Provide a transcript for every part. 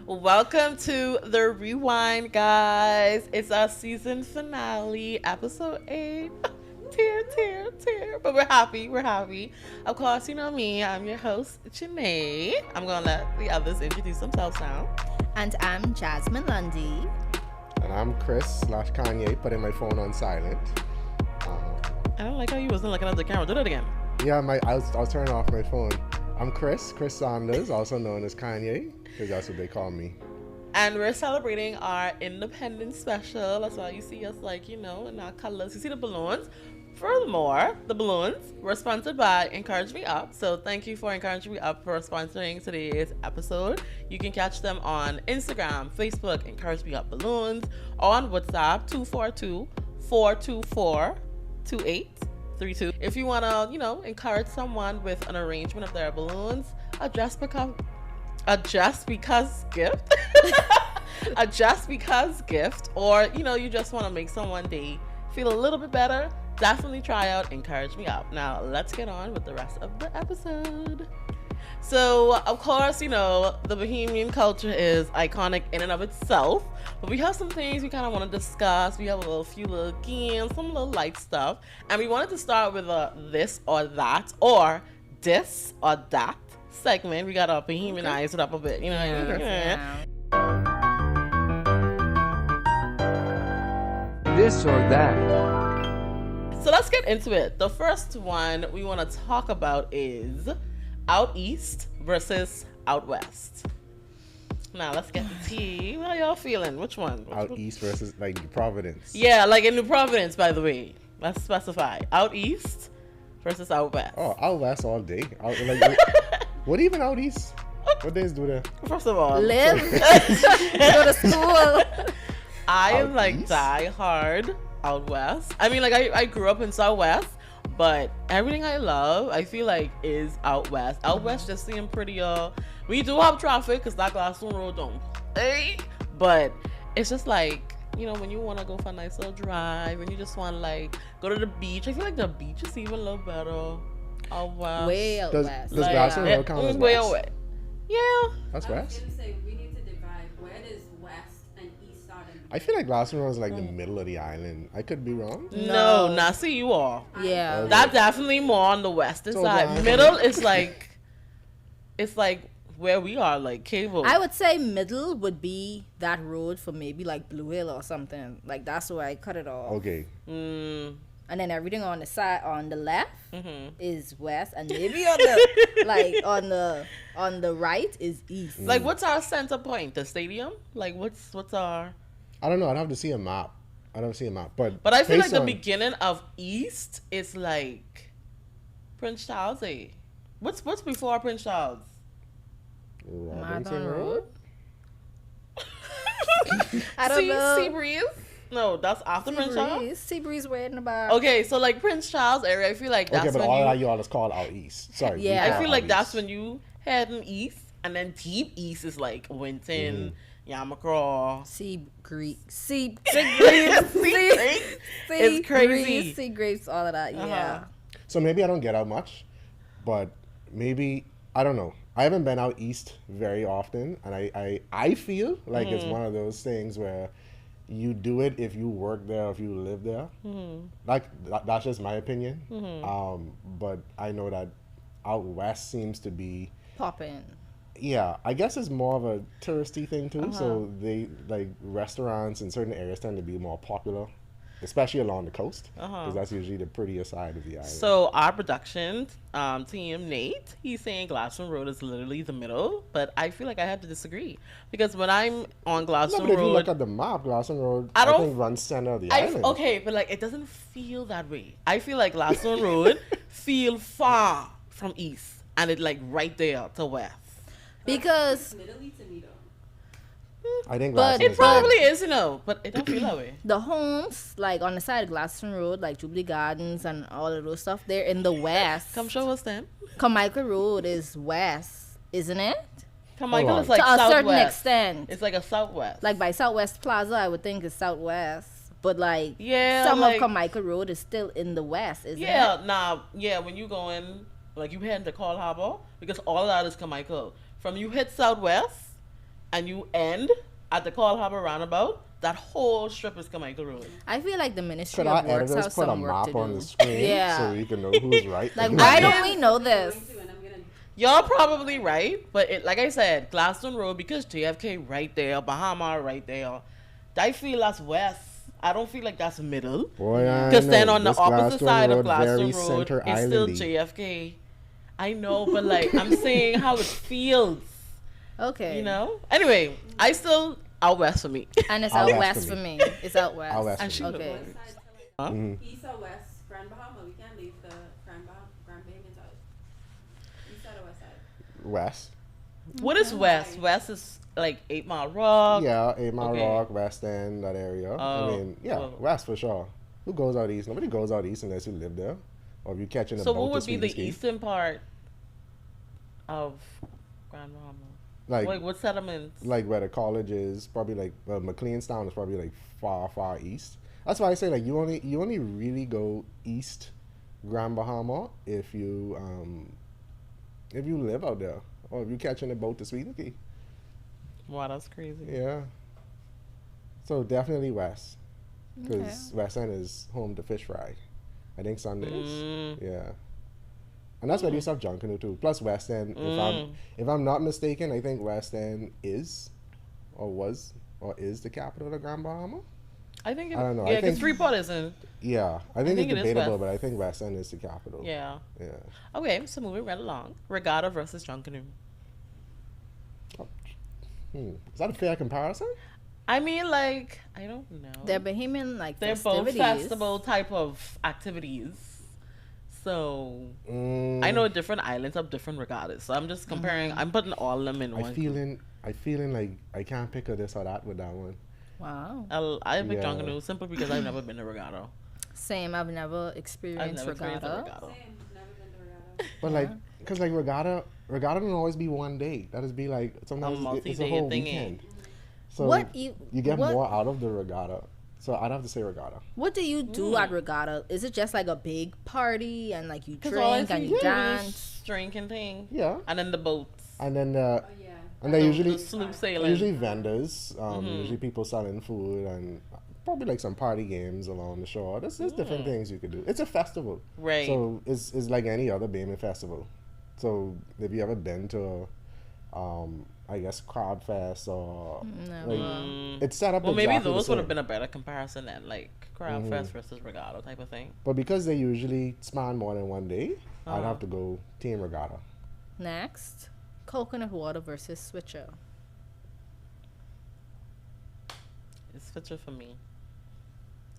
Welcome to the Rewind, guys. It's our season finale, episode 8. Tear. But we're happy. We're happy. Of course, you know me. I'm your host, Jhanae. I'm going to let the others introduce themselves now. And I'm Jasmine Lundy. And I'm Chris/Kanye, putting my phone on silent. I don't like how you wasn't looking at the camera. Do that again. Yeah, I was turning off my phone. I'm Kriston Saunders, also known as Kanye, because that's what they call me. And we're celebrating our Independence special. That's why you see us in our colors. You see the balloons. Furthermore, the balloons were sponsored by Encourage Me Up. So thank you for Encourage Me Up for sponsoring today's episode. You can catch them on Instagram, Facebook, Encourage Me Up Balloons, or on WhatsApp, 242-424-2832. If you want to, encourage someone with an arrangement of their balloons, a just because gift, a just because gift, or, you just want to make someone day feel a little bit better, definitely try out Encourage Me Up. Now, let's get on with the rest of the episode. So, of course, the Bahamian culture is iconic in and of itself, but we have some things we kind of want to discuss. We have a few little games, some little light stuff, and we wanted to start with a this or that, or this or that segment. We got to Bahamianize it up a bit, This or that. So let's get into it. The first one we want to talk about is out east versus out west. Now let's get the tea. How y'all feeling? Which one? Out east versus like Providence. Yeah, like in New Providence, by the way. Let's specify. Out east versus out west. Oh, out west all day. What even out east? What days do they? First of all, Live. Go to school. I am Out like east? die hard out west. I mean, I grew up in Southwest, but everything I love, I feel like is out west. Out west just seem prettier. We do have traffic because that Glassstone Road don't play, but it's just like, when you want to go for a nice little drive and you just want to go to the beach. I feel like the beach is even a little better out west. Way out Does west. Glassstone Road count as way west? away. Yeah. That's I was west? gonna say we need to divide where does west and east start and I feel like Glassstone Road is like the middle of the island. I could be wrong. No, not see you all. Yeah. Okay. That's definitely more on the western So side. down. Middle is it's like where we are, like Cable. I would say middle would be that road for maybe like Blue Hill or something. Like that's where I cut it off. Okay. And then everything on the side, on the left, Mm-hmm. is west, and maybe on the on the right is east. Like, what's our center point? The stadium? Like, what's our? I don't know. I'd have to see a map. But But I feel like based the on- beginning of east is like Prince Charles. What's before Prince Charles? Robinson Marathon Road? I don't know. Sea Breeze? No, that's after Prince Charles. Sea breeze way in the back. Okay, so like Prince Charles area, I feel like that's Okay, but when all you. that you all is called out east. Sorry. we Yeah. call I feel out like that's east. when you heading east, and then deep east is like Winton, Yamacraw. Sea grapes. Sea Sea It's crazy. grapes, sea grapes, all of that. Yeah. So maybe I don't get out much, but maybe I don't know. I haven't been out east very often, and I feel like it's one of those things where you do it if you work there or if you live there. That's just my opinion. But I know that out west seems to be, Popping. yeah, I guess it's more of a touristy thing too. So they like restaurants in certain areas tend to be more popular, especially along the coast, because that's usually the prettier side of the island. So our production team, Nate, he's saying Glassstone Road is literally the middle, but I feel like I have to disagree because when I'm on no, Glassstone but if you look Road, at the map, Glassstone Road I I don't- think runs center of the island. okay, but like it doesn't feel that way. I feel like Glassstone Road feel far from east, and it like right there to west. Because Italy to me though. I think But- Glassstone It is probably is, but it don't feel that way. the homes, like on the side of Glaston Road, like Jubilee Gardens and all of those stuff, they're in the west. Come show us them. Carmichael Road is west, isn't it? Carmichael Hold is on. like To a certain southwest. extent. It's like a southwest. Like by Southwest Plaza, I would think is southwest. But like Yeah, some like- of Carmichael Road is still in the west, isn't it? yeah, when you go in, like you head into Call Harbor, because all of that is Carmichael. From you hit southwest, and you end at the Call Harbor roundabout, that whole strip is Carmichael Road. I feel like the Ministry Could our of Works editors have put a some work map to on do. the screen Yeah. so we can know who's right? Like, and who's why wrong? don't we know this? Going to, and I'm gonna. Y'all probably right, but like I said, Gladstone Road, because JFK right there, Bahama right there, I feel that's west. I don't feel like that's middle. Boy, I Because then know. on the This opposite Gladstone side of Road, Gladstone very Road, center it's still island-y. JFK. I know, but like I'm saying how it feels, Okay. you know? Anyway, I still out west for me. And it's Out out west west for for me. me. It's out west. Out west And for she me. live Okay. West side, so Huh? like east or west, Grand Bahama. We can't leave the Grand Bahamians out. East side or west side? West. What is west? West is like 8 Mile Rock. Yeah, 8 Mile Okay. Rock, West End, that area. I Oh, mean, yeah, well. West for sure. Who goes out east? Nobody goes out east unless you live there. Or if you're catching a So boat what to would be the Swedish Key. eastern part of Grand Bahama? Like, Like what settlements? like where the college is, probably like McLeanstown is probably like far east. That's why I say like you only really go east Grand Bahama if you live out there or if you're catching a boat to Sweden Key. Wow, that's crazy. Yeah. So definitely west, because Okay. West End is home to fish fry. I think Sundays. Mm. Yeah. And that's where they used to have Junkanoo too. Plus West End, if I'm not mistaken, I think West End is, or was, or is the capital of Grand Bahama. I think it, I don't know. I Yeah, because think- Freeport isn't. Yeah, I think think it's it is debatable, West. but I think West End is the capital. Yeah. Yeah. Okay, so moving right along. Regatta versus Junkanoo. Is that a fair comparison? I mean, like, I don't know. They're Bahamian like They're both festivities. festival type of activities. So I know different islands have different regattas. So I'm just comparing. I'm putting all of them in I one. feeling like I can't pick a this or that with that one. Wow. I pick Yeah. Junkanoo simply because I've never been to regatta. Same. I've never I've experienced never experienced a regatta. regatta. Same. Never been to regatta. But like, cause like regatta don't always be one day. That is be like sometimes it's a multi-day whole thingy. weekend. So What you you get what, more out of the regatta. So I'd have to say regatta. What do you do at regatta? Is it just like a big party and like you Because all I drink and see you is dance? drinking thing. Yeah, And then the boats. and then Oh yeah. and they usually the sloop sailing. usually vendors, usually people selling food and probably like some party games along the shore. There's different things you could do. It's a festival, Right. So it's like any other Bahamian festival. So if you ever been to, I guess Crab Fest or like, it's set up. Well, maybe exactly the those would have same. been a better comparison than like Crowd Mm-hmm. Fest versus Regatta type of thing. But because they usually span more than one day, I'd Uh-huh. have to go Team Regatta. Next, coconut water versus switcher. It's Switcher for me.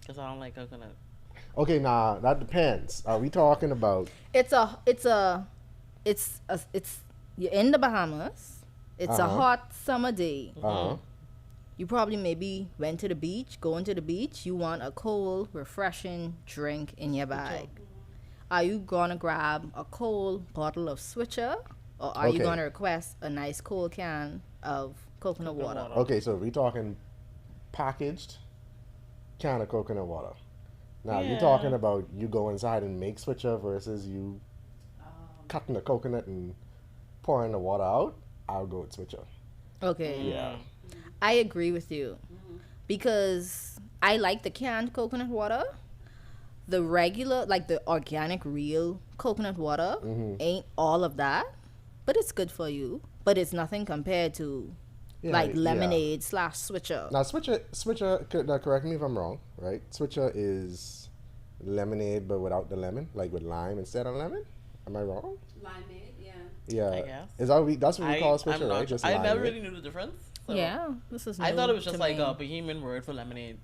Because I don't like coconut. Okay, nah, that depends. Are we talking about? It's you're in the Bahamas. It's a Uh-huh. hot summer day. Uh-huh. You probably maybe went to the beach, going to the beach. You want a cold, refreshing drink in your bag. Are you gonna grab a cold bottle of switcher, or are you Okay. gonna request a nice cold can of coconut water? Okay, so we talking packaged can of coconut water. Now, if you're Yeah. talking about you go inside and make switcher versus you cutting the coconut and pouring the water out, I'll go with switcher. Okay. Yeah. I agree with you because I like the canned coconut water. The regular, like the organic, real coconut water, ain't all of that, but it's good for you. But it's nothing compared to Yeah, like yeah. lemonade / switcher. Now, switcher. Now, correct me if I'm wrong. Right? Switcher is lemonade, but without the lemon, like with lime instead of lemon. Am I wrong? Limeade, yeah. Yeah. I guess. Is that that's what we call switcher, I'm not right? sure. Just I never limeade? really knew the difference. So Yeah, this is. I thought it was just new like to a me. Bahamian word for lemonade.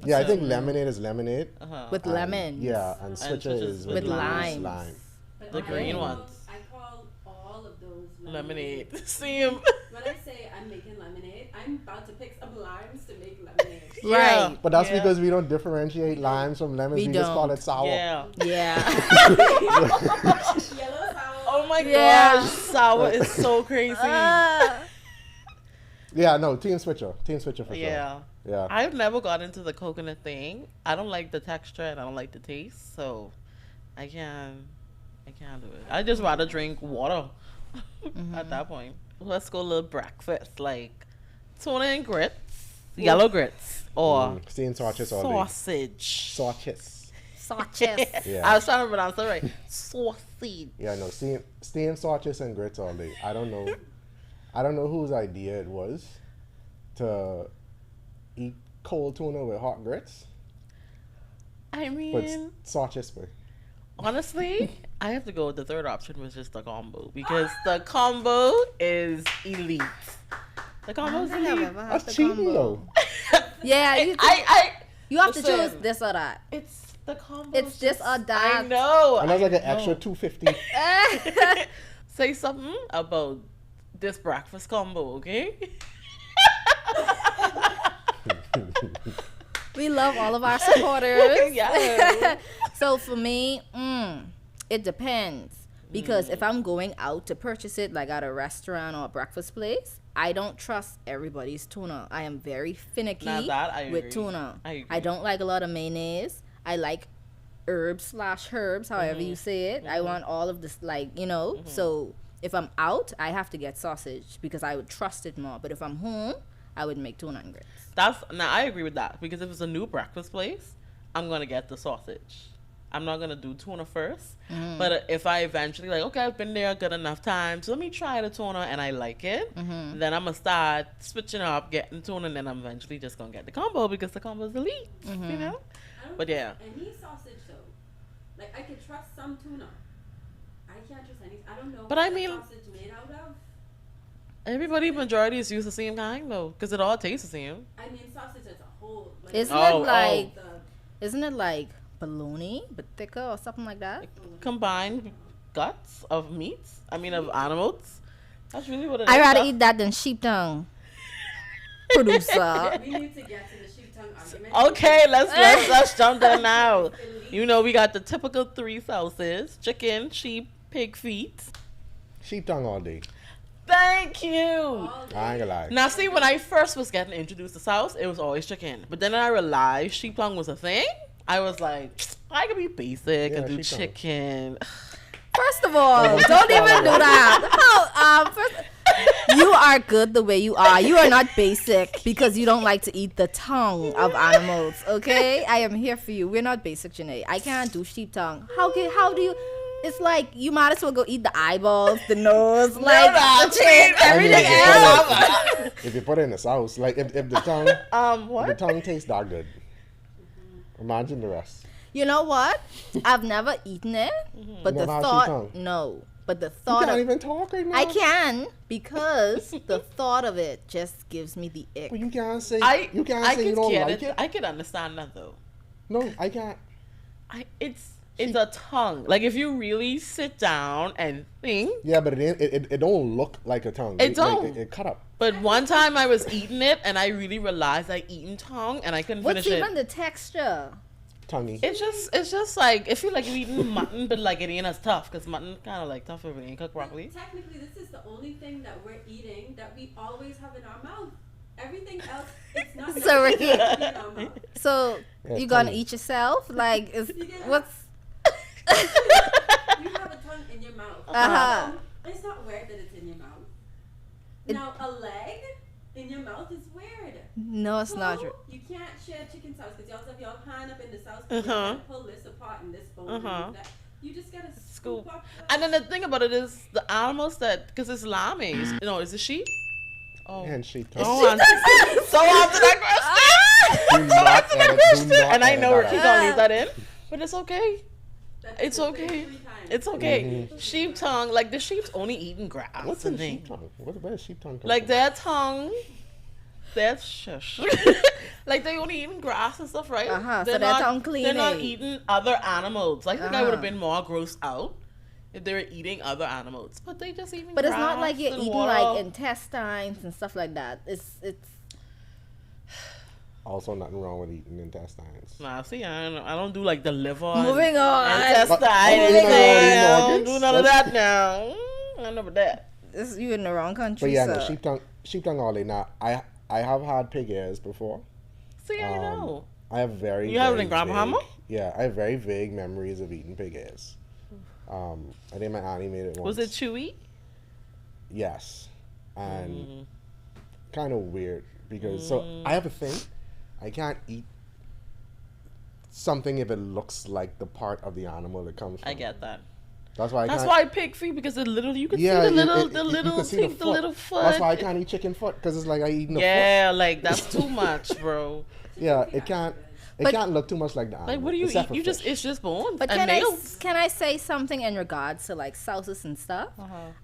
Yeah, I So- think lemonade is lemonade. Uh-huh. with lemon. Yeah, and switcher switcher is is with lime. limes. But The green call- ones. I call all of those Lemonade. See him. When I say I'm making lemonade, I'm about to pick some limes to make lemonade. Right. But that's Yeah. because we don't differentiate limes from lemons. We We just call don't. it sour. Yeah. Yeah. Yellow sour. Oh my Yeah. gosh, sour is so crazy. Yeah, no, team switcher for sure. Yeah. Yeah. I've never got into the coconut thing. I don't like the texture and I don't like the taste, so I can't do it. I just rather drink water at that point. let's go a little breakfast, like tuna and grits, yellow grits, or Steamed sausage all day. sausage. Sausage. Sausage. Yeah. I was trying to pronounce it right. Sausage. Yeah, no, steamed sausage and grits all day. I don't know whose idea it was to eat cold tuna with hot grits, I but mean, sausage boy. honestly, I have to go with the third option, which is the combo, because the combo is elite. The combo is I think I've elite. ever had That's the cheating combo. though. Yeah, you have to listen. choose this or that. It's the combo. It's this or that. I know. And that's like an I extra know. $2.50. Say something about this breakfast combo, okay? We love all of our supporters. Yeah. So for me, it depends. Because if I'm going out to purchase it, like at a restaurant or a breakfast place, I don't trust everybody's tuna. I am very finicky Now that I with agree. tuna. I agree. I don't like a lot of mayonnaise. I like herbs/herbs, however you say it. I want all of this, like, you know. So if I'm out, I have to get sausage because I would trust it more. But if I'm home, I would make tuna and grits. Now I agree with that, because if it's a new breakfast place, I'm gonna get the sausage. I'm not gonna do tuna first. But if I eventually like, okay, I've been there a good enough time, so let me try the tuna and I like it, then I'm gonna start switching up, getting tuna, and then I'm eventually just gonna get the combo because the combo is elite, you know. I don't But yeah. trust any sausage though. Like I could trust some tuna. I can't trust any. I don't know. But what I the mean- sausage made out of. Everybody majority is used the same kind though, because it all tastes the same. I mean, sausage as a whole. Like, Isn't Oh, it like the, isn't it like bologna but thicker or something like that? Combined guts of meats. I mean of animals. That's really what it is. I'd rather eat that than sheep tongue. Producer. we need to get to the sheep tongue argument. Okay, let's jump there now. You know we got the typical three sauces: chicken, sheep, pig feet. Sheep tongue all day. Thank you. All day. I ain't gonna lie. Now, see, when I first was getting introduced to sauce, it was always chicken. But then I realized sheep tongue was a thing. I was like, I could be basic and do sheep tongue. chicken. First of all, don't even do that. First, you are good the way you are. You are not basic because you don't like to eat the tongue of animals. Okay, I am here for you. We're not basic, Jhanae. I can't do sheep tongue. How do you? It's like you might as well go eat the eyeballs, the nose, like the chin, I mean, everything else. if you put it in the sauce, like if the tongue, if the What? tongue tastes that good, imagine the rest. You know what? I've never eaten it, but the Never had sheep thought, tongue? no. But the You thought can't of even talk right now. I can because the thought of it just gives me the ick. But you can't say I you can't I say you could don't get like it. it. I could understand that though. No, I can't. It's a tongue. Like if you really sit down and think. Yeah, but it don't look like a tongue. It don't. Like, it cut up. But one time I was eating it and I really realized I eaten tongue and I couldn't What's finish even it. the texture? Tonguey. It's just like it feel like you eating mutton, but like it ain't as tough because mutton kind of like tough if it ain't cooked properly. Technically, this is the only thing that we're eating that we always have in our mouth. Everything else, it's not. So necessary Ricky- to be in our mouth. So Yeah, you gonna tongue. eat yourself? Like is You get- what's You have a tongue in your mouth. Uh-huh. It's not weird that it's in your mouth. It- Now, a leg in your mouth is weird. no, it's not. So, you can't share chicken sauce because y'all have your hand up in the sauce. Uh-huh. You pull this apart and this bone. Uh-huh. And that. You just gotta Scoop. scoop up. And then the thing about it is the animals that because it's llames. No, is it sheep? Oh. And sheep Oh, tongue. so after that question. Do not edit- do not And I edit know that Ricky out. gonna leave that in, but it's okay. That's It's cooked okay. 3 times. It's okay. Sheep tongue, like the sheep's only eating grass. What's and in sheep thing. tongue? Where does sheep tongue come Like from? their tongue, their shush. Like they only eating grass and stuff, right? Uh-huh, so They're their not- tongue clean, They're not eh? eating other animals. I think I would have Uh-huh. been more grossed out if they were eating other animals. But they just eating. But it's not like grass you're and eating water. like intestines and stuff like that. It's Also, nothing wrong with eating intestines. Nah, see, I don't do like the liver. Moving on. Intestine. But- anything. I don't organs? do none of that now. I don't know about that. it's you in the wrong country. But yeah, sir. no, sheep tongue all day. Now, I have had pig ears before. See, I know. I have very. You have it very in Grand vague- Bahama? Yeah, I have very vague memories of eating pig ears. I think my auntie made it once. Was it chewy? Yes. and kind of weird because so I have a thing. I can't eat something if it looks like the part of the animal it comes from. I get that. That's why. That's why pig feet, because it literally you can see the little foot. That's why I can't eat chicken foot because it's like I eating the foot. Yeah, like that's too much, bro. Yeah, it can't. It can't look too much like the animal. Like, what do you except eat? for fish. It's just bones But and nails. can I say something in regards to like sauces and stuff?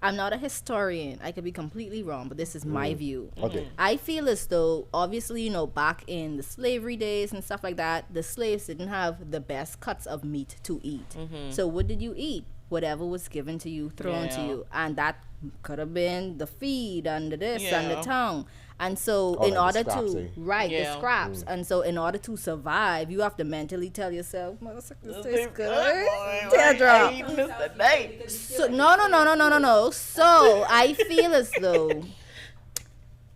I'm not a historian. I could be completely wrong, but this is my view. Okay. I feel as though, obviously, you know, back in the slavery days and stuff like that, the slaves didn't have the best cuts of meat to eat. So what did you eat? Whatever was given to you, thrown to you. And that could have been the feed and the this and the tongue. And so in like order the scraps, to, the scraps. And so in order to survive, you have to mentally tell yourself, this tastes good. Teardrop. So, no. So I feel as though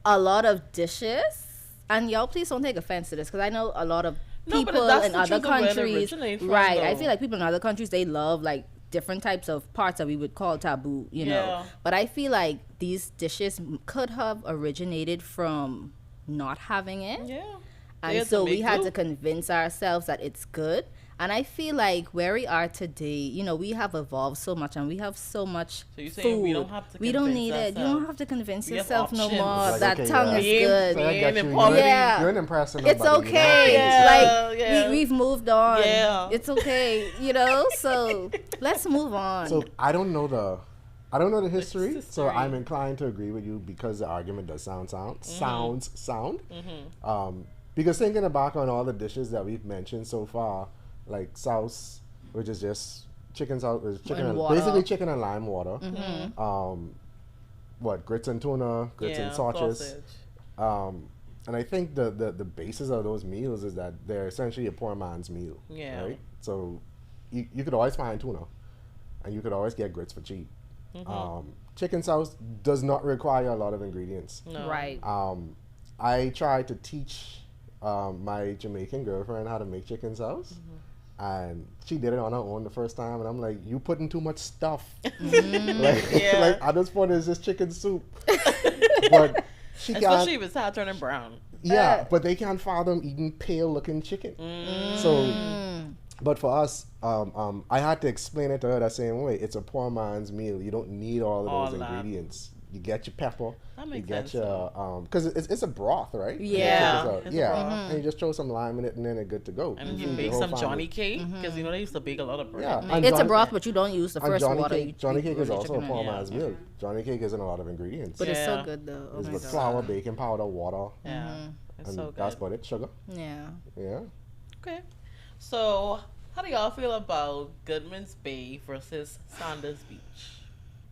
a lot of dishes, and y'all please don't take offense to this, because I know a lot of people in other countries, right? I feel like people in other countries, they love like different types of parts that we would call taboo, you know. But I feel like these dishes could have originated from not having it. Yeah. And so we had to convince ourselves that it's good. And I feel like where we are today, you know, we have evolved so much and we have so much food. We don't have to we don't need ourselves. it. You don't have to convince yourself no options. more. Like, that okay, tongue is good. So I got you. Yeah. You're an impressive. It's okay. We've moved on. Yeah. It's okay, you know? So let's move on. So I don't know the history, so I'm inclined to agree with you because the argument does sounds sound. Because thinking back on all the dishes that we've mentioned so far, like sauce, which is just chicken sauce, basically chicken and lime water. Grits and tuna, grits and sausage. And I think the basis of those meals is that they're essentially a poor man's meal. Yeah. Right? So you could always find tuna, and you could always get grits for cheap. Chicken sauce does not require a lot of ingredients. No. Right. I tried to teach my Jamaican girlfriend how to make chicken sauce. And she did it on her own the first time, and I'm like, "You putting too much stuff." Like at this point, it's just chicken soup. But she can't. Especially if it's hot turning brown. Yeah, but they can't fathom eating pale-looking chicken. So, but for us, I had to explain it to her that same way. It's a poor man's meal. You don't need all of those ingredients. You get your pepper. That makes sense. You get your because it's a broth, right? Yeah. And you just throw some lime in it, and then it's good to go. And you bake some Johnny cake because you know they used to bake a lot of bread. Yeah, it's a broth, but you don't use the first water. Johnny cake is also a poor man's meal. Johnny cake isn't a lot of ingredients. But it's so good though. It's with flour, baking powder, water. Yeah, it's so good. That's about it. Sugar. Yeah. Yeah. Okay, so how do y'all feel about Goodman's Bay versus Saunders Beach?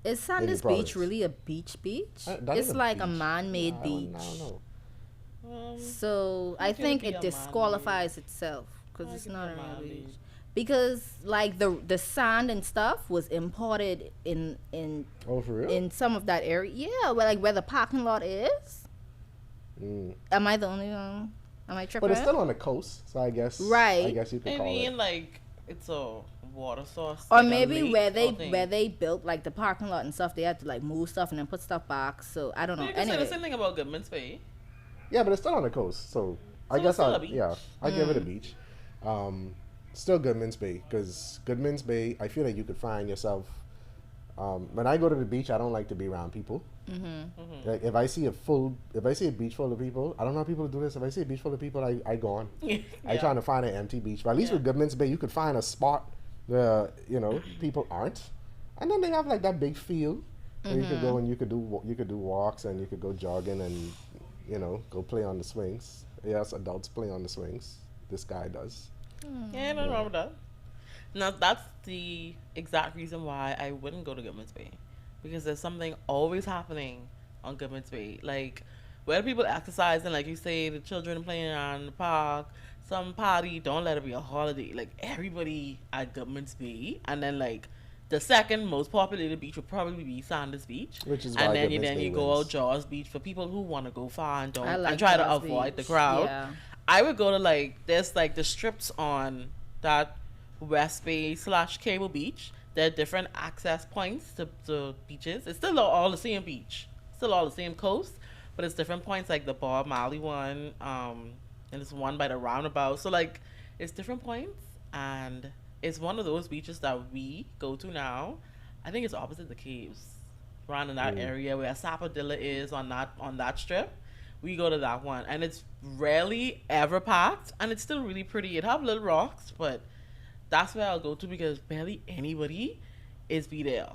Is Saunders Beach really a beach? It's like a man-made beach. I don't know. So I think it disqualifies itself because it's not a real beach. Because like the sand and stuff was imported in oh, for real? In some of that area. Yeah, where the parking lot is. Am I the only one? Am I tripping? But it's still on the coast, so I guess. Right. I guess you could call it. Like it's a water source. Or maybe where they built like the parking lot and stuff, they had to like move stuff and then put stuff back. So I don't know. You can say the same thing about Goodman's Bay. Yeah, but it's still on the coast, so I guess I give it a beach. Still Goodman's Bay, because Goodman's Bay, I feel like you could find yourself. When I go to the beach, I don't like to be around people. Like if I see a beach full of people, I don't know how people do this. If I see a beach full of people, I go on. I trying to find an empty beach. But at least with Goodman's Bay, you could find a spot where people aren't, and then they have like that big field where you could go and you could do walks and you could go jogging and go play on the swings. Yes, adults play on the swings. This guy does. Yeah, nothing wrong with that. Now that's the exact reason why I wouldn't go to Goodman's Bay, because there's something always happening on Goodman's Bay. Like where people exercising, like you say, the children playing around the park, some party. Don't let it be a holiday. Like everybody at Goodman's Bay, and then like the second most populated beach would probably be Saunders Beach, which is why and then you go out Jaws Beach for people who want to go far and don't and try to avoid the crowd. Yeah. I would go to there's like the strips on that West Bay / Cable Beach. There are different access points to beaches. It's still all the same beach. still all the same coast, but it's different points, like the Bob Marley one, and it's one by the roundabout. So like it's different points, and it's one of those beaches that we go to now. I think it's opposite the caves, around in that area where Sapodilla is on that strip. We go to that one, and it's rarely ever packed, and it's still really pretty. It have little rocks, but that's where I'll go to because barely anybody is be there.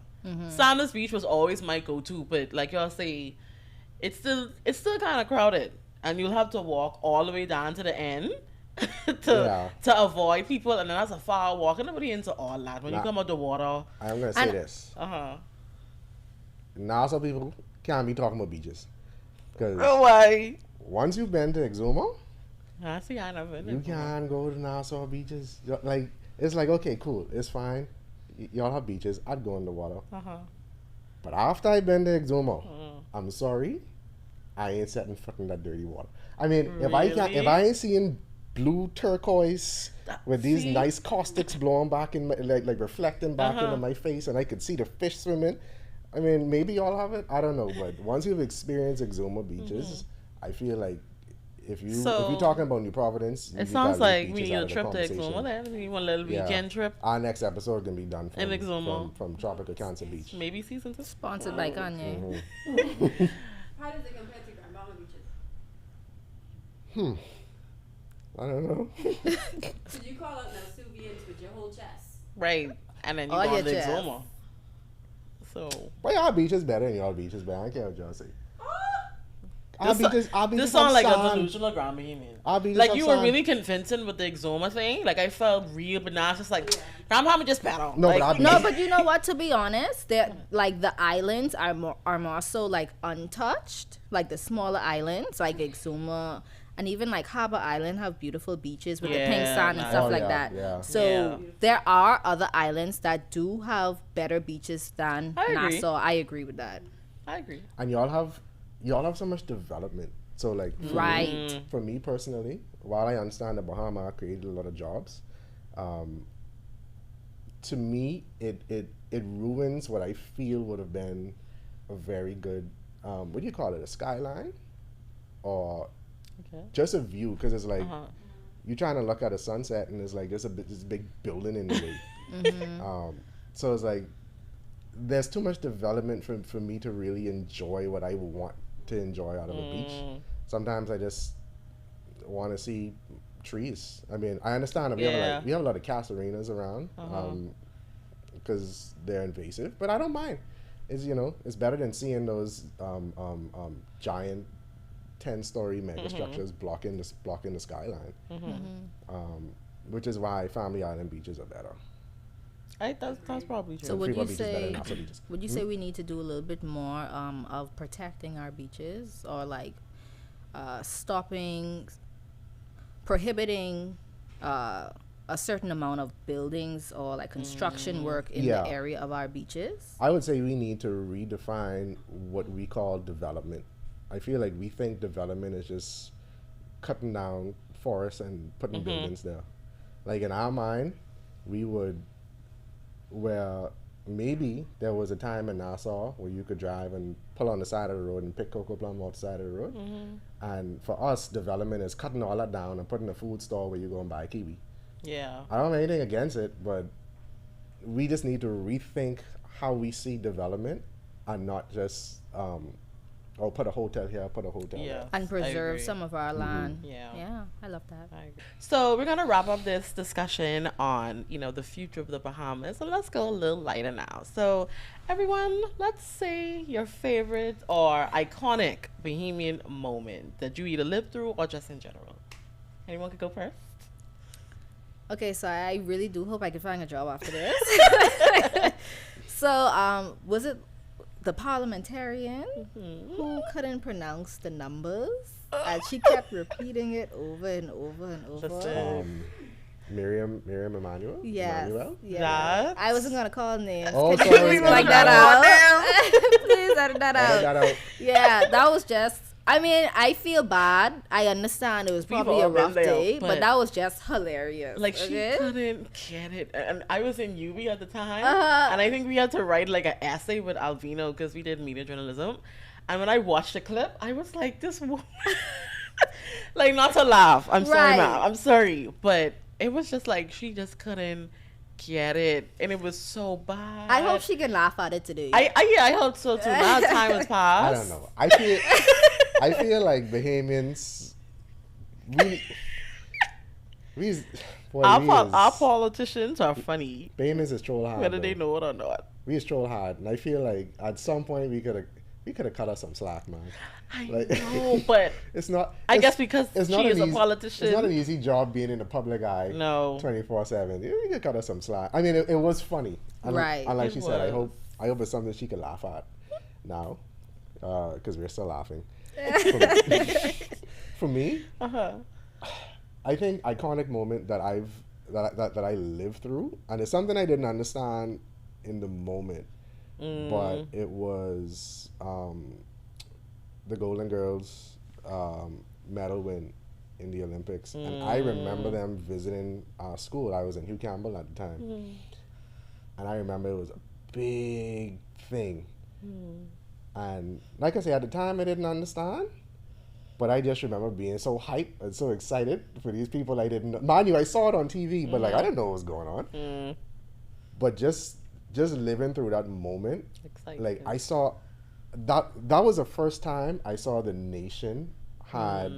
Saunders Beach was always my go-to, but like y'all say, it's still kind of crowded, and you'll have to walk all the way down to the end to avoid people, and then that's a far walk, and nobody into all that when you come out the water. I'm gonna say this. Now some people can't be talking about beaches. Because why? once you've been to Exuma, I see. I never. You can't go to Nassau beaches. Like it's like okay, cool, it's fine. Y'all have beaches. I'd go in the water. But after I've been to Exuma, I'm sorry, I ain't setting foot in that dirty water. I mean, if I ain't seeing blue turquoise with these nice caustics blowing back in my, like reflecting back into my face, and I could see the fish swimming. I mean, maybe y'all have it. I don't know, but once you've experienced Exuma beaches, I feel like if you're talking about New Providence, it sounds like we need a trip to Exuma. Then we want a little weekend trip. Our next episode can be done from Tropical Cancer Beach. Maybe season 2. Sponsored by Kanye. How does it compare to Grand Bahama beaches? I don't know. Could you call out Nasuvians with your whole chest? Right, and then you All go your to chest. Exuma. So, but y'all beaches better than y'all beaches, but I don't care what y'all say. Our beaches this sounds like a delusional Grand Bahamian. Like you were really convincing with the Exuma thing. Like I felt real, but now it's just like Grand Bahama just better. No, like, but you know what? To be honest, they're like the islands are more so like untouched. Like the smaller islands, like Exuma. And even like Harbor Island have beautiful beaches with the pink sand and stuff like that. Yeah. So there are other islands that do have better beaches than Nassau. I agree with that. I agree. And y'all have so much development. So like for me personally, while I understand that Bahama created a lot of jobs, to me it ruins what I feel would have been a very good what do you call it, a skyline or just a view, because it's like you're trying to look at a sunset and it's like there's this big building in the way. So it's like there's too much development for me to really enjoy what I would want to enjoy out of a beach. Sometimes I just want to see trees. I mean, I understand we have a lot of casuarinas around because they're invasive, but I don't mind. It's it's better than seeing those giant 10-story mega structures blocking the skyline, which is why Family Island beaches are better. That's probably true. So would you say we need to do a little bit more of protecting our beaches, or like prohibiting a certain amount of buildings or like construction work in the area of our beaches? I would say we need to redefine what we call development. I feel like we think development is just cutting down forests and putting buildings there. Like in our mind, where maybe there was a time in Nassau where you could drive and pull on the side of the road and pick cocoa plum off the side of the road. And for us, development is cutting all that down and putting a food store where you go and buy a kiwi. Yeah. I don't have anything against it, but we just need to rethink how we see development and not just put a hotel here, put a hotel there. And preserve some of our land. Yeah, I love that. I agree. So we're gonna wrap up this discussion on the future of the Bahamas, so let's go a little lighter now. So everyone, let's say your favorite or iconic Bahamian moment that you either lived through or just in general. Anyone could go first. Okay, so I really do hope I can find a job after this. So was it the parliamentarian who couldn't pronounce the numbers, and she kept repeating it over and over and over? Miriam Emanuel? Yes. Emmanuel? Yeah. I wasn't going to call names. Oh, Could sorry. you please like that out? Please edit that out. Yeah, that was just, I mean, I feel bad. I understand it was probably a rough day, but that was just hilarious. Like, she couldn't get it. And I was in UB at the time, and I think we had to write like an essay with Alvino because we did media journalism. And when I watched the clip, I was like, this woman, like, not to laugh. I'm sorry, Right. ma'am. I'm sorry. But it was just like, she just couldn't get it. And it was so bad. I hope she can laugh at it today. I hope so too. Now time has passed. I don't know. I feel like Bahamians, Our politicians are funny, Bahamians is troll hard. whether they though. know it or not. We is troll hard, and I feel like at some point we could have cut us some slack, man. I Like- know, but It's not. I it's- guess because it's she not is an a easy- politician. It's not an easy job being in the public eye. No. 24/7. You could cut us some slack. I mean, it was funny. And, Right. And like It she said, I was. hope it's something she could laugh at now, because we're still laughing. For me, Uh-huh. I think iconic moment that I lived through, and it's something I didn't understand in the moment, but it was the Golden Girls medal win in the Olympics, and I remember them visiting our school. I was in Hugh Campbell at the time, and I remember it was a big thing, and like I said, at the time I didn't understand. But I just remember being so hyped and so excited for these people I didn't know. Mind you, I saw it on TV, but like I didn't know what was going on. But just living through that moment, Excited. like I saw that was the first time I saw the nation had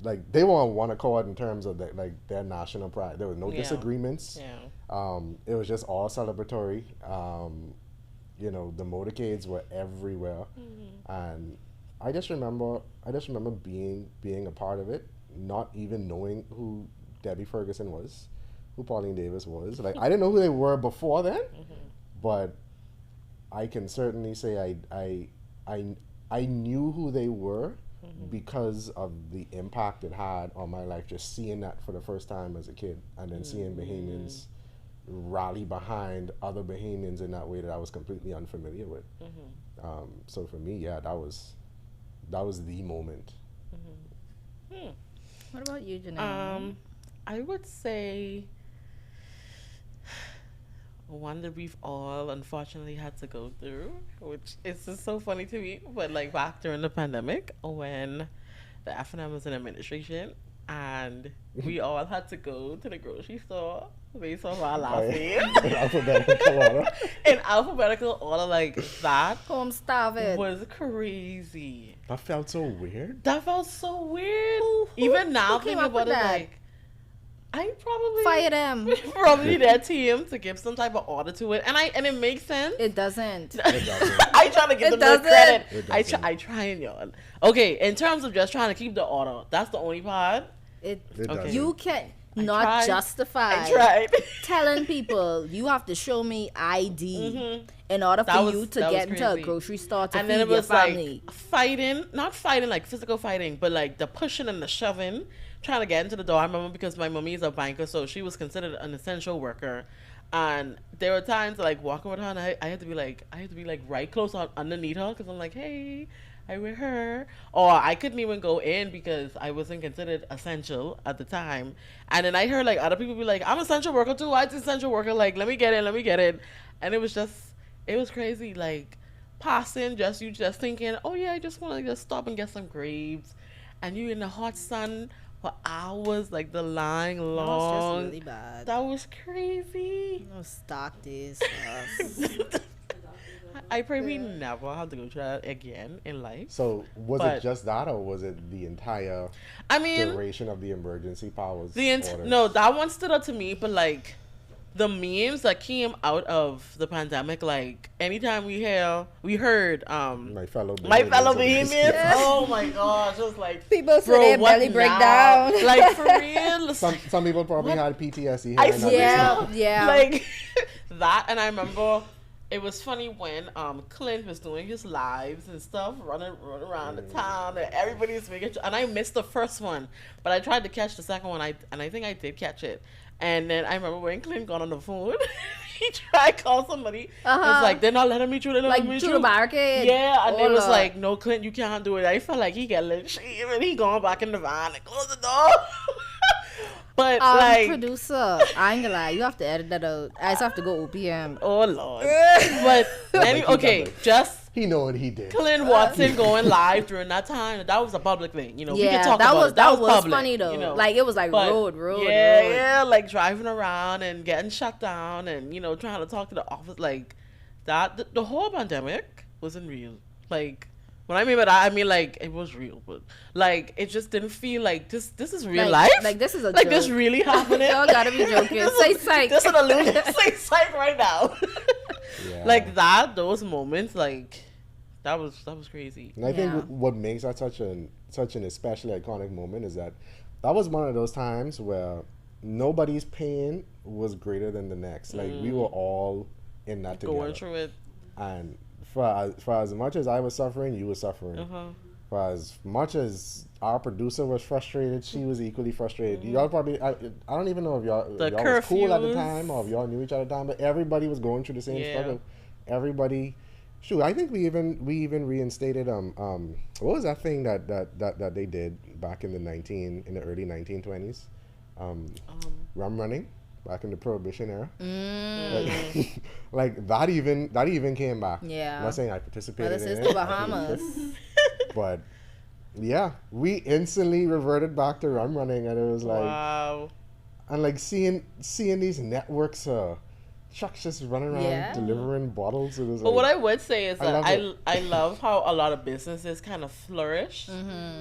like they were on one accord in terms of their national pride. There was no Yeah. disagreements. Yeah. It was just all celebratory. The motorcades were everywhere, and I just remember being a part of it, not even knowing who Debbie Ferguson was, who Pauline Davis was. Like I didn't know who they were before then, but I can certainly say I knew who they were because of the impact it had on my life. Just seeing that for the first time as a kid, and then seeing Bahamians rally behind other Bahamians in that way that I was completely unfamiliar with. So for me, yeah, that was the moment. What about you, Jhanae? I would say one that we've all unfortunately had to go through, which is just so funny to me, but like back during the pandemic when the F&M was in administration and we all had to go to the grocery store based on our last name. In alphabetical order. In alphabetical order, like that Home starving. was crazy. That felt so weird. That felt so weird. Even now who came thinking up with about it, that? like I probably Fire them. probably their team to give some type of order to it, and it makes sense. It doesn't. It doesn't. I try to give It them the doesn't. credit. It I doesn't. try and y'all. Okay, in terms of just trying to keep the order, that's the only part. It Okay. doesn't. You can I not tried. justify I tried. telling people you have to show me ID in order That for was- you to that was get into a crazy. grocery store to And feed then it your was family. like fighting, not fighting like physical fighting, but like the pushing and the shoving, trying to get into the door. I remember because my mommy is a banker, so she was considered an essential worker. And there were times like walking with her, and I had to be like right close on underneath her because I'm like, hey, I'm with her. Or I couldn't even go in because I wasn't considered essential at the time. And then I heard like other people be like, I'm essential worker too. I'm essential worker. Like, let me get in. And it was crazy. Like passing, you just thinking, oh yeah, I just want to just stop and get some grapes. And you in the hot sun for hours, like the line That was long. just really bad. That was crazy. Those dark days for us. I pray we never have to go through that again in life. So was But- it just that, or was it the entire I mean, duration of the emergency powers? orders? no, that one stood out to me, but like the memes that came out of the pandemic, like anytime we heard My fellow Bahamians, oh my gosh, it was like People say bro, their what belly break now? down. Like for real. Some people probably had PTSD. I hearing that Yeah, recently. yeah. Like that, and I remember it was funny when Clint was doing his lives and stuff, running around the town, and everybody's making. And I missed the first one, but I tried to catch the second one. I think I did catch it. And then I remember when Clint got on the phone, he tried to call somebody. It's like they're not letting me through. They're not Like letting me through through. the barricade. Yeah, and Oh, it was Lord. like, no, Clint, you can't do it. I felt like he got lynched, and he going back in the van and close the door. But like, Producer, I ain't gonna lie, you have to edit that out. I just have to go OPM. oh Lord. But keep that okay, break. just He know what he did. Clint Watson going live during that time. That was a public thing, you know. We could Yeah, talk that about was it. That was was public, funny though. you know. Like it was like But road. Yeah, like driving around and getting shut down and, you know, trying to talk to the office. Like that, the whole pandemic wasn't real. Like, when I mean by that, I mean like it was real, but like it just didn't feel like this is real life. Like this is a like joke. this really happening. Y'all gotta be joking. Say psych. This is an illusion. Say psych right now. Yeah. Like that, those moments, like that was crazy. And I think Yeah. what makes that such an especially iconic moment is that was one of those times where nobody's pain was greater than the next. Like we were all in that together. Going through it. And for as much as I was suffering, you were suffering. Uh-huh. For as much as our producer was frustrated, she was equally frustrated. Y'all probably, I don't even know if y'all was cool at the time or if y'all knew each other at the time, but everybody was going through the same struggle. Everybody, shoot, I think we even reinstated what was that thing that they did back in the early 1920s, rum running. Back in the Prohibition era, like that even came back. Yeah. I'm not saying I participated This in is it, the Bahamas. but yeah, we instantly reverted back to rum running, and it was like, Wow. and like seeing these networks, trucks just running around Yeah. delivering bottles. It was But like, what I would say is I that love I love how a lot of businesses kind of flourished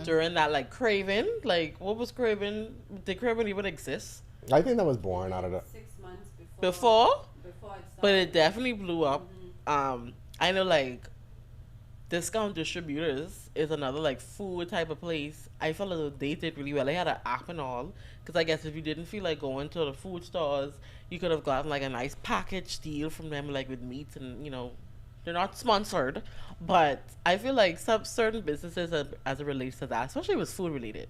during that, like Craven. Like, what was Craven? Did Craven even exist I think that was born out of the. 6 months before. before? Before it started. But it definitely blew up. I know, like, discount distributors is another like food type of place. I felt like they did really well. They had an app and all, because I guess if you didn't feel like going to the food stores, you could have gotten like a nice package deal from them, like with meats, and you know, they're not sponsored, but I feel like some certain businesses as it relates to that, especially with food related,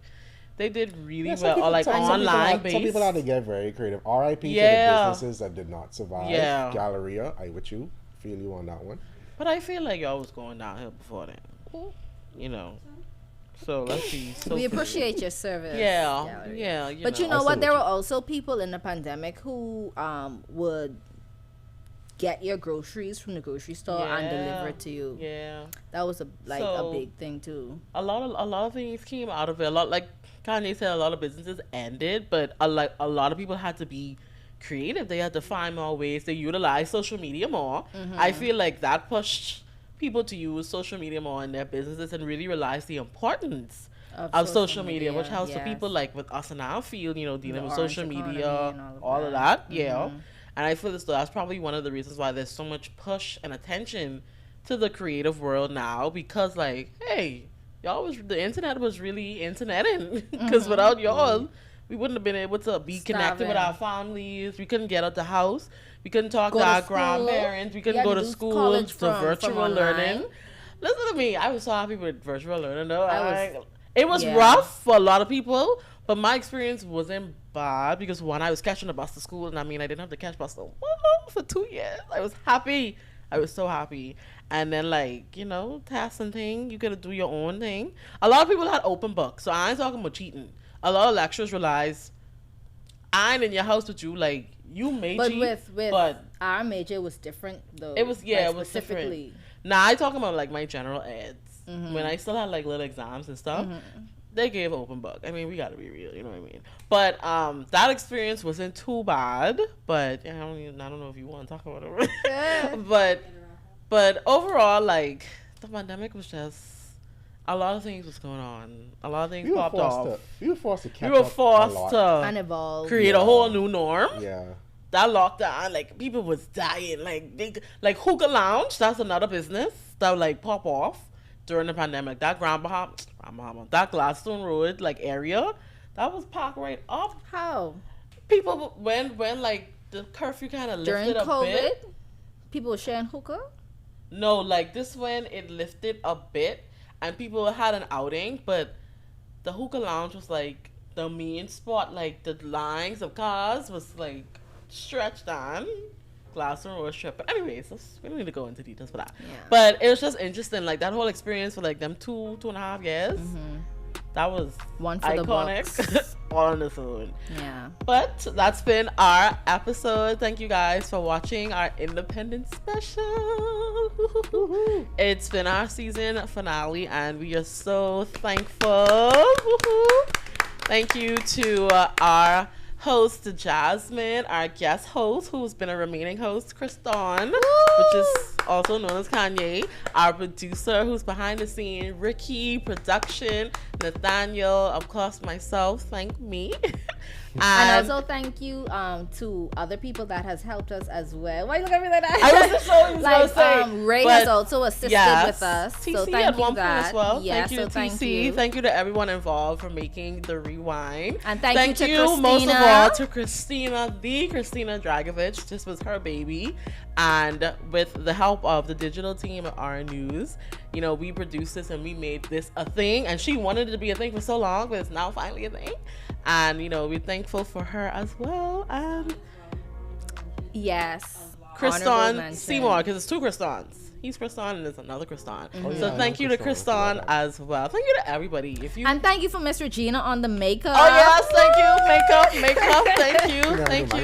they did really some well, people- or like some people online had- based. Some people had to get very creative. R.I.P. to Yeah. the businesses that did not survive. Yeah. Galleria, I with you. Feel you on that one. But I feel like y'all was going downhill before then, you know. So let's see. So We appreciate your service. Yeah, Gallery. yeah. But you I know what? salute There you. were also people in the pandemic who would get your groceries from the grocery store and deliver it to you. Yeah. That was a So- big thing too. A lot of things came out of it. A lot, like Kanye said, a lot of businesses ended, but a lot of people had to be creative. They had to find more ways to utilize social media more. I feel like that pushed people to use social media more in their businesses and really realize the importance of social media, which helps the people like with us in our field, you know, dealing The with social orange economy media, and all of that. Yeah. And I feel as though that's probably one of the reasons why there's so much push and attention to the creative world now, because like, hey, the internet was really interneting, because without y'all, we wouldn't have been able to be connected with our families. We couldn't get out the house. We couldn't talk to our grandparents. We couldn't go to school, to virtual learning. Listen to me. I was so happy with virtual learning, though. It was rough for a lot of people, but my experience wasn't bad, because one, I was catching the bus to school, and I mean, I didn't have to catch bus for 2 years. I was happy. I was so happy. And then, like, you know, tasks and thing, you gotta do your own thing. A lot of people had open books, so I ain't talking about cheating. A lot of lecturers realized I ain't in your house with you, like, you may But cheat, with but our major was different though. it was, yeah, Like, it was different. specifically. Nah, I talking about like my general eds. When I still had like little exams and stuff, they gave open book. I mean, we gotta be real, you know what I mean? But that experience wasn't too bad. But I don't know if you want to talk about it. but overall, like, the pandemic was just a lot of things was going on. A lot of things popped off. We were forced to catch We were up a forced lot. And to evolve. create a whole new norm. Yeah. That lockdown, like, people was dying. Like hookah lounge, that's another business that would like pop off during the pandemic. That that Gladstone Road like area, that was packed right up. How? People when like the curfew kind of During lifted a COVID, bit. people were sharing hookah? No, like this when it lifted a bit and people had an outing, but the hookah lounge was like the main spot. Like the lines of cars was like stretched on. Gladstone Road Strip. But anyways, we don't need to go into details for that. Yeah. But it was just interesting, like that whole experience for like them 2.5 years. That was One for the iconic. books. all on its own. Yeah. But that's been our episode. Thank you guys for watching our Independence special. It's been our season finale, and we are so thankful. Thank you to our host Jasmine, our guest host, who's been a remaining host, Kriston, which is also known as Kanye, our producer who's behind the scene, Ricky, production, Nathaniel, of course myself, thank me. And also thank you to other people that has helped us as well. Why you look at me like that? I wasn't sure what you was like, gonna say. Ray but has also assisted yes, with us. TC So thank at you one point that. as well. Yeah, thank you so to thank TC. you. Thank you to everyone involved for making the rewind. And thank you to most of Christina. all to Christina Dragovich. This was her baby. And with the help of the digital team at R News, you know, we produced this and we made this a thing. And she wanted it to be a thing for so long, but it's now finally a thing. And, you know, we're thankful for her as well. Yes. Kriston Seymour, because it's two Kristons. He's Kriston and there's another Kriston. So thank you to Kriston as well. Thank you to everybody. And thank you for Miss Regina on the makeup. Oh yes, thank you. Makeup. Thank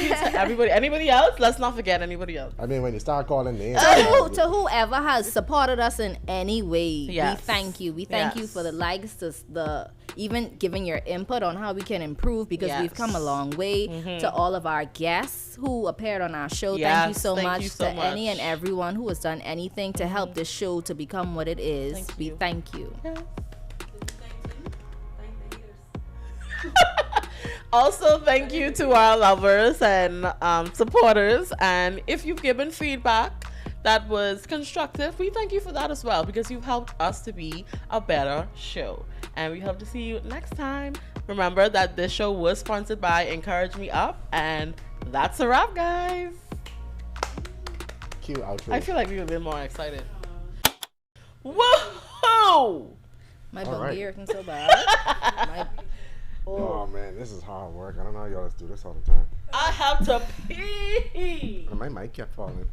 you to everybody. Anybody else? Let's not forget anybody else. I mean, when you start calling names. To whoever has supported us in any way, yes. we thank you. We thank you for the likes, the even giving your input on how we can improve, because we've come a long way. To all of our guests who appeared on our show, thank you so much. To any and everyone who has done anything to help this show to become what it is. We thank you. Also, thank you to our lovers and supporters. And if you've given feedback that was constructive, we thank you for that as well, because you've helped us to be a better show. And we hope to see you next time. Remember that this show was sponsored by Encourage Me Up. And that's a wrap, guys. Cute outro. I feel like we would have been more excited. Whoa! My All bum right. hurting so bad. Oh man, this is hard work. I don't know how y'all do this all the time. I have to pee. And my mic kept falling.